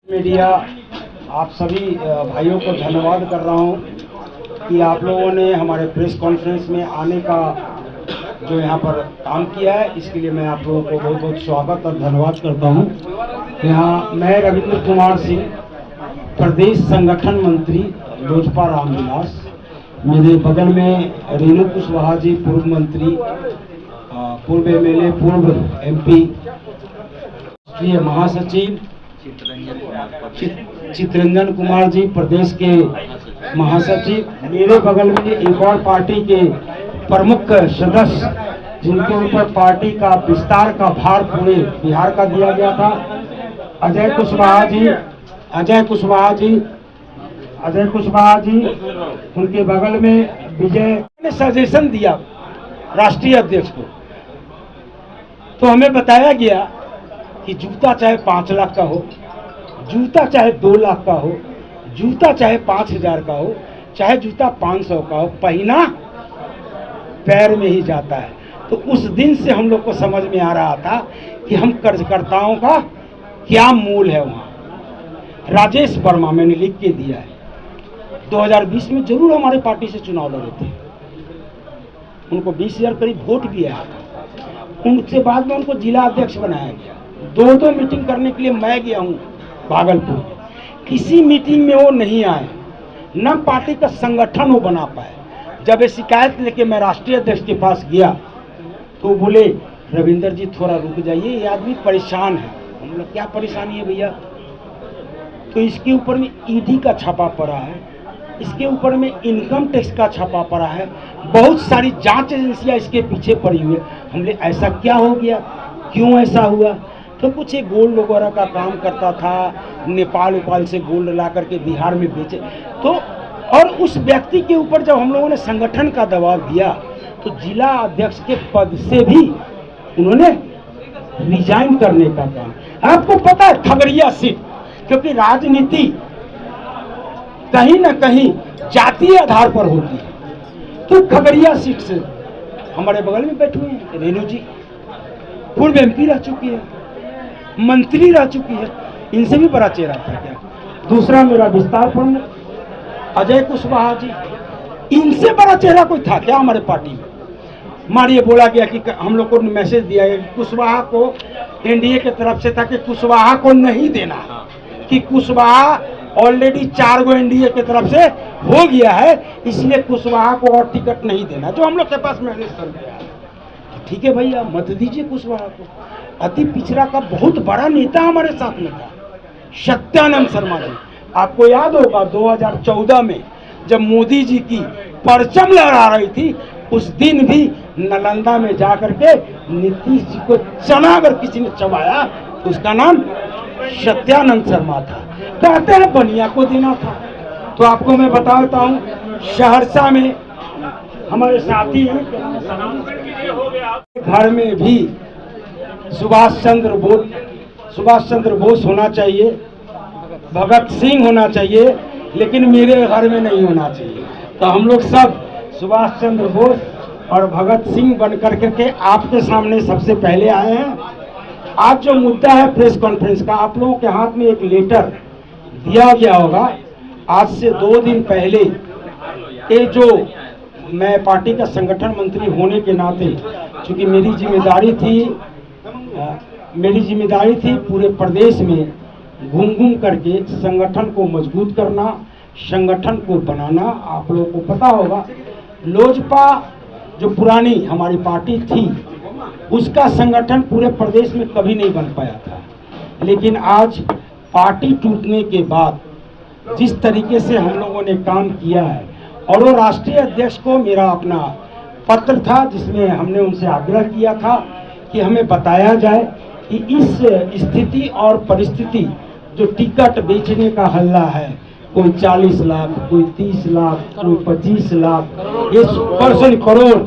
Media आप सभी भाइयों को धन्यवाद कर रहा हूं कि आप लोगों ने हमारे प्रेस कॉन्फ्रेंस में आने का जो यहां पर काम किया है, इसके लिए मैं आप लोगों को बहुत बहुत स्वागत और धन्यवाद करता हूं। यहां मैं रविंद्र कुमार सिंह, प्रदेश संगठन मंत्री लोजपा रामविलास, मेरे बगल में रेणु कुशवाहा जी, पूर्व मंत्री, पूर्व एमएलए, पूर्व एमपी, राष्ट्रीय महासचिव चितरंजन कुमार जी, प्रदेश के महासचिव, मेरे बगल में एक और पार्टी के प्रमुख सदस्य जिनके ऊपर पार्टी का विस्तार का भार पूरे बिहार का दिया गया था, अजय कुशवाहा जी, उनके बगल में विजय ने सजेशन दिया राष्ट्रीय अध्यक्ष को। तो हमें बताया गया कि जूता चाहे 5 लाख का हो, जूता चाहे 2 लाख का हो, जूता चाहे 5,000 का हो, चाहे जूता 500 का हो, पहना पैर में ही जाता है। तो उस दिन से हम लोग को समझ में आ रहा था कि हम कर्जकर्ताओं का क्या मूल है। वहाँ राजेश वर्मा मैंने लिख के दिया है, 2020 में जरूर हमारे पार्टी से चुनाव लड़े थे, उनको 20,000 करीब वोट भी आया था। उनसे बाद में उनको जिला अध्यक्ष बनाया गया। 2 मीटिंग करने के लिए मैं गया हूँ भागलपुर, किसी मीटिंग में वो नहीं आए, न पार्टी का संगठन वो बना पाए। जब ये शिकायत लेके मैं राष्ट्रीय अध्यक्ष के पास गया तो बोले, रविंदर जी थोड़ा रुक जाइए, ये आदमी परेशान है। हम लोग क्या परेशानी है भैया? तो इसके ऊपर में ईडी का छापा पड़ा है, इसके ऊपर में इनकम टैक्स का छापा पड़ा है, बहुत सारी जांच एजेंसियां इसके पीछे पड़ी हुई है। हमने ऐसा क्या हो गया, क्यों ऐसा हुआ? तो कुछ एक गोल्ड वगैरह का काम करता था, नेपाल से गोल्ड ला करके बिहार में बेचे। तो और उस व्यक्ति के ऊपर जब हम लोगों ने संगठन का दबाव दिया तो जिला अध्यक्ष के पद से भी उन्होंने रिजाइन करने का काम। आपको पता है खगड़िया सीट, क्योंकि राजनीति कहीं न कहीं जातीय आधार पर होती है, तो खगड़िया सीट से हमारे बगल में बैठे हुए हैं रेणु जी, पूर्व एमपी रह चुकी है, मंत्री रह चुकी है, इनसे भी बड़ा चेहरा था क्या? दूसरा मेरा विस्तार प्रमुख अजय कुशवाहा जी, इनसे बड़ा चेहरा कोई था क्या हमारे पार्टी में? मारिए बोला गया कि हम लोग को मैसेज दिया गया कि कुशवाहा को एनडीए की तरफ से था कि कुशवाहा को नहीं देना, कि कुशवाहा ऑलरेडी 4 गो एनडीए की तरफ से हो गया है, इसलिए कुशवाहा को और टिकट नहीं देना, जो हम लोग के पास मैसेज कर गया। ठीक है भैया, मत दीजिए कुशवाहा को। अति पिछड़ा का बहुत बड़ा नेता हमारे साथ में था, सत्यानंद शर्मा जी। आपको याद होगा 2014 में जब मोदी जी की परचम लहरा रही थी, उस दिन भी नालंदा में जाकर के नीतीश जी को चना अगर किसी ने चबाया तो उसका नाम सत्यानंद शर्मा था। कहते हैं बनिया को देना था। तो आपको मैं बताता हूँ, सहरसा में हमारे साथी हैं, घर में भी सुभाष चंद्र बोस होना चाहिए, भगत सिंह होना चाहिए, लेकिन मेरे घर में नहीं होना चाहिए। तो हम लोग सब सुभाष चंद्र बोस और भगत सिंह बन करके के आपके सामने सबसे पहले आए हैं। आज जो मुद्दा है प्रेस कॉन्फ्रेंस का, आप लोगों के हाथ में एक लेटर दिया गया होगा। आज से 2 दिन पहले ये जो मैं पार्टी का संगठन मंत्री होने के नाते, चूँकि मेरी जिम्मेदारी थी पूरे प्रदेश में घूम करके संगठन को मजबूत करना, संगठन को बनाना। आप लोगों को पता होगा लोजपा जो पुरानी हमारी पार्टी थी, उसका संगठन पूरे प्रदेश में कभी नहीं बन पाया था, लेकिन आज पार्टी टूटने के बाद जिस तरीके से हम लोगों ने काम किया है, और वो राष्ट्रीय अध्यक्ष को मेरा अपना पत्र था जिसमें हमने उनसे आग्रह किया था कि हमें बताया जाए कि इस स्थिति और परिस्थिति जो टिकट बेचने का हल्ला है, कोई 40 लाख, कोई 30 लाख, कोई 25 लाख, ये % करोड़,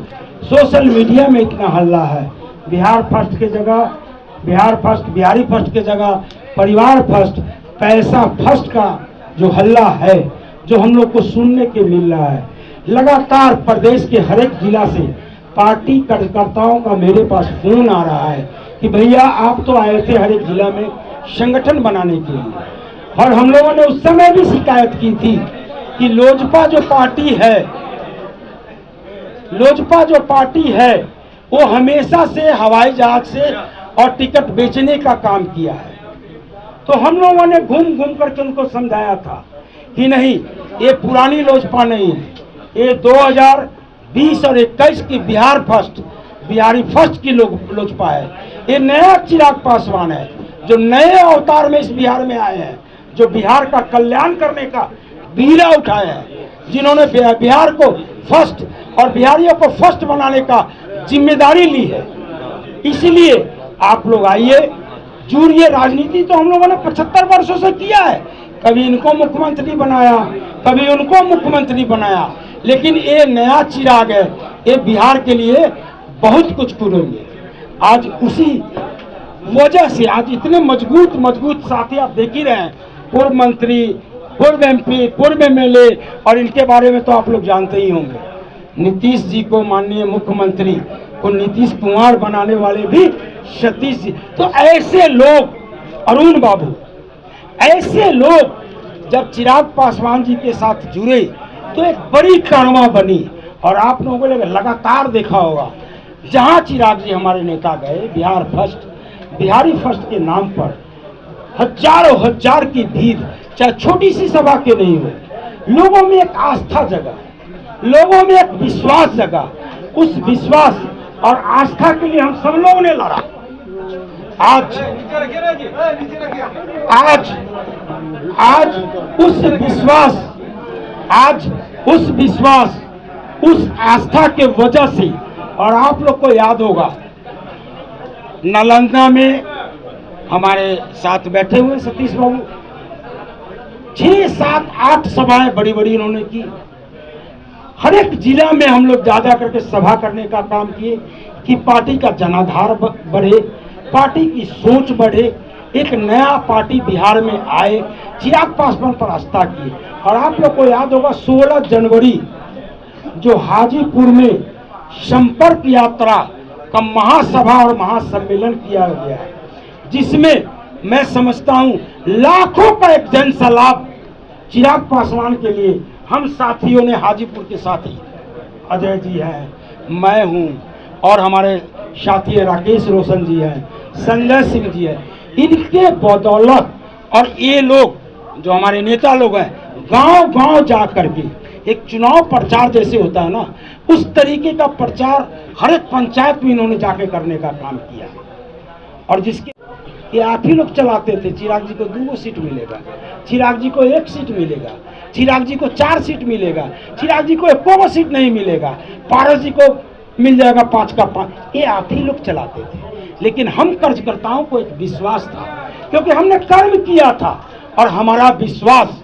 सोशल मीडिया में इतना हल्ला है। बिहारी फर्स्ट के जगह परिवार फर्स्ट, पैसा फर्स्ट का जो हल्ला है, जो हम लोग को सुनने के मिल रहा है। लगातार प्रदेश के हर एक जिला से पार्टी कार्यकर्ताओं का मेरे पास फोन आ रहा है कि भैया आप तो आए थे हर एक जिला में संगठन बनाने के लिए, और हम लोगों ने उस समय भी शिकायत की थी कि लोजपा जो पार्टी है वो हमेशा से हवाई जहाज से और टिकट बेचने का काम किया है। तो हम लोगों ने घूम घूम करके उनको समझाया था कि नहीं, ये पुरानी लोजपा नहीं है, ये 2020 और 21 की बिहारी फर्स्ट की लोजपा है। ये नया चिराग पासवान है जो नए अवतार में इस बिहार में आए हैं, जो बिहार का कल्याण करने का बीड़ा उठाए हैं, जिन्होंने बिहार को फर्स्ट और बिहारियों को फर्स्ट बनाने का जिम्मेदारी ली है। इसलिए आप लोग आइए, जुड़िए। राजनीति तो हम लोगों ने 75 वर्षों से किया है, कभी इनको मुख्यमंत्री बनाया, कभी उनको मुख्यमंत्री बनाया, लेकिन ये नया चिराग है, ये बिहार के लिए बहुत कुछ करेंगे। आज उसी वजह से आज इतने मजबूत साथी आप देख ही रहे हैं, पूर्व मंत्री, पूर्व MP, पूर्व MLA, और इनके बारे में तो आप लोग जानते ही होंगे। नीतीश जी को, माननीय मुख्यमंत्री को नीतीश कुमार बनाने वाले भी सतीश जी। तो ऐसे लोग, अरुण बाबू, ऐसे लोग जब चिराग पासवान जी के साथ जुड़े तो एक बड़ी कड़वा बनी। और आप लोगों ने लगातार देखा होगा, जहां चिराग जी हमारे नेता गए, बिहारी फर्स्ट के नाम पर हजारों हजार की भीड़, चाहे छोटी सी सभा के नहीं हो, लोगों में एक आस्था जगा, लोगों में एक विश्वास जगा। उस विश्वास और आस्था के लिए हम सब लोगों ने लड़ा। आज उस विश्वास, उस आस्था के वजह से, और आप लोग को याद होगा नालंदा में हमारे साथ बैठे हुए सतीश बाबू, 6, 7, 8 सभाएं बड़ी बड़ी इन्होंने की। हर एक जिला में हम लोग ज्यादा करके सभा करने का काम किए कि पार्टी का जनाधार बढ़े, पार्टी की सोच बढ़े, एक नया पार्टी बिहार में आए, चिराग पासवान पर आस्था की। और आप लोग को याद होगा 16 जनवरी जो हाजीपुर में संपर्क यात्रा का महासभा और महासम्मेलन किया गया है, जिसमें मैं समझता हूं लाखों का एक जनसलाब चिराग पासवान के लिए हम साथियों ने, हाजीपुर के साथी अजय जी हैं, मैं हूं, और हमारे साथी राकेश रोशन जी हैं, संजय सिंह जी हैं, इनके बदौलत, और ये लोग जो हमारे नेता लोग हैं, गांव-गांव जा करके एक चुनाव प्रचार जैसे होता है ना, उस तरीके का प्रचार हर एक पंचायत में इन्होंने जाके करने का काम किया। और जिसके ये आप ही लोग चलाते थे, चिराग जी को 2 सीट मिलेगा, चिराग जी को 1 सीट मिलेगा, चिराग जी को 4 सीट मिलेगा, चिराग जी को 1 सीट नहीं मिलेगा, पारस जी को मिल जाएगा 5 का 5, ये आप ही लोग चलाते थे। लेकिन हम कार्यकर्ताओं को एक विश्वास था, क्योंकि हमने कर्म किया था और हमारा विश्वास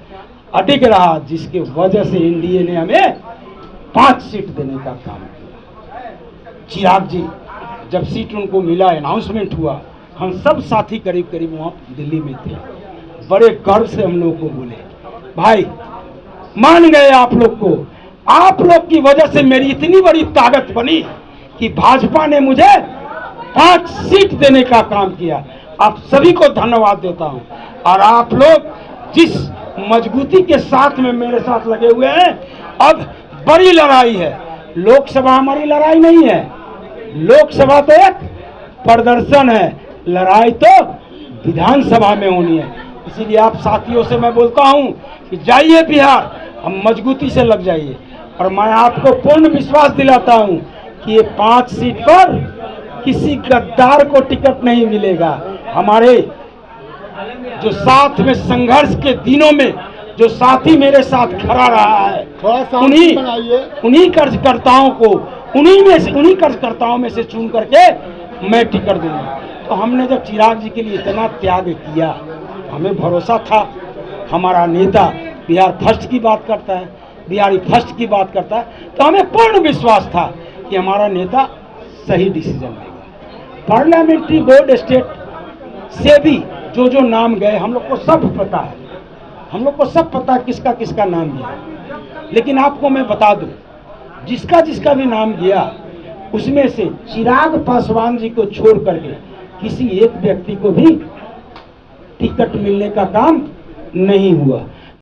अडिग रहा, जिसके वजह से एनडीए ने हमें 5 सीट देने का काम किया। चिराग जी जब सीट उनको मिला, अनाउंसमेंट हुआ, हम सब साथी करीब करीब वहाँ दिल्ली में थे, बड़े गर्व से हम लोग को बोले, भाई मान गए आप लोग को, आप लोग की वजह से मेरी इतनी बड़ी ताकत बनी कि भाजपा ने मुझे 5 सीट देने का काम किया। आप सभी को धन्यवाद देता हूं। और आप लोग जिस मजबूती के साथ में मेरे साथ लगे हुए हैं, अब बड़ी लड़ाई है। लोकसभा हमारी लड़ाई नहीं है, लोकसभा तो एक प्रदर्शन है, लड़ाई तो विधानसभा में होनी है। इसीलिए आप साथियों से मैं बोलता हूं कि जाइए बिहार, हम मजबूती से लग जाइए। और मैं आपको पूर्ण विश्वास दिलाता हूं कि ये 5 सीट पर किसी गद्दार को टिकट नहीं मिलेगा। हमारे जो साथ में संघर्ष के दिनों में जो साथी मेरे साथ खड़ा रहा है, उन्हीं कार्यकर्ताओं को, उन्हीं कार्यकर्ताओं में से चुन करके मैं टिकट दूंगा। तो हमने जब चिराग जी के लिए इतना त्याग किया, हमें भरोसा था हमारा नेता बिहार फर्स्ट की बात करता है, बिहारी फर्स्ट की बात करता है, तो हमें पूर्ण विश्वास था कि हमारा नेता सही डिसीजन लेगा। पार्लियामेंट्री बोर्ड स्टेट से भी जो नाम गए, हम लोग को सब पता है, हम लोग को सब पता है किसका किसका नाम गया। लेकिन आपको मैं बता दूं, जिसका जिसका भी नाम गया, उसमें से चिराग पासवान जी को छोड़ करके किसी एक व्यक्ति को भी टिकट मिलने का काम नहीं हुआ।